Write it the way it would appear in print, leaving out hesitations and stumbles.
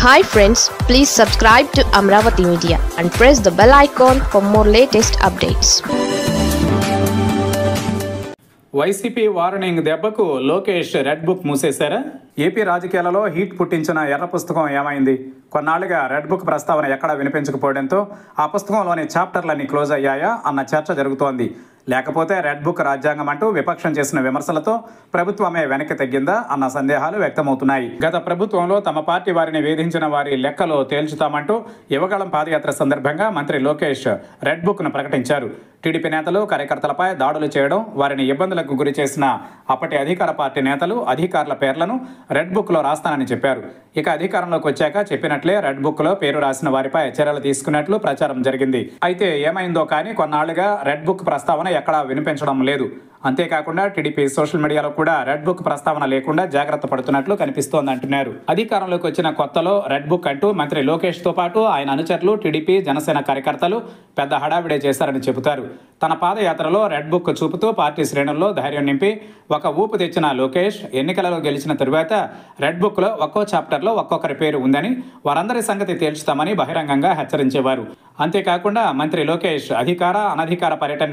Hi friends, please subscribe to Amravati Media and press the bell icon for more latest updates. YCP warning దెబ్బకు Lokesh red book మూసేశారా? AP రాజకీయాలలో heat పుట్టించిన ఎర్ర పుస్తకం ఏమైంది? కొన్నాళ్లుగా red book ప్రస్తావన ఎక్కడా వినిపించకపోవడంతో ఆ పుస్తకంలోని చాప్టర్లన్నీ క్లోజ్ అయ్యాయా అన్న చర్చ జరుగుతోంది. లేకపోతే రెడ్ బుక్ రాజ్యాంగం అంటూ విపక్షం చేసిన విమర్శలతో ప్రభుత్వమే వెనక్కి తగ్గిందా అన్న సందేహాలు వ్యక్తమవుతున్నాయి. గత ప్రభుత్వంలో తమ పార్టీ వారిని వేధించిన వారి లెక్కలో తేల్చుతామంటూ యువగళం పాదయాత్ర సందర్భంగా మంత్రి లోకేష్ రెడ్ బుక్ను ప్రకటించారు. టీడీపీ నేతలు కార్యకర్తలపై దాడులు చేయడం, వారిని ఇబ్బందులకు గురి చేసిన అప్పటి అధికార పార్టీ నేతలు, అధికారుల పేర్లను రెడ్ బుక్లో రాస్తానని చెప్పారు. ఇక అధికారంలోకి వచ్చాక చెప్పినట్లే రెడ్ బుక్లో పేరు రాసిన వారిపై చర్యలు తీసుకున్నట్లు ప్రచారం జరిగింది. అయితే ఏమైందో కానీ కొన్నాళ్లుగా రెడ్ బుక్ ప్రస్తావన ఎక్కడా వినిపించడం లేదు. అంతేకాకుండా టీడీపీ సోషల్ మీడియాలో కూడా రెడ్ బుక్ ప్రస్తావన లేకుండా జాగ్రత్త పడుతున్నట్లు కనిపిస్తోందంటున్నారు. అధికారంలోకి వచ్చిన కొత్తలో రెడ్ బుక్ అంటూ మంత్రి లోకేష్ తో పాటు ఆయన అనుచరులు, టీడీపీ, జనసేన కార్యకర్తలు పెద్ద హడావిడే చేశారని చెబుతారు. తన పాదయాత్రలో రెడ్ బుక్ చూపుతూ పార్టీ శ్రేణుల్లో ధైర్యం నింపి ఒక ఊపు తెచ్చిన లోకేష్ ఎన్నికలలో గెలిచిన తరువాత రెడ్ బుక్లో ఒక్కో చాప్టర్లో ఒక్కొక్కరి పేరు ఉందని, వారందరి సంగతి తేల్చుతామని బహిరంగంగా హెచ్చరించేవారు. అంతేకాకుండా మంత్రి లోకేష్ అధికార, అనధికార పర్యటన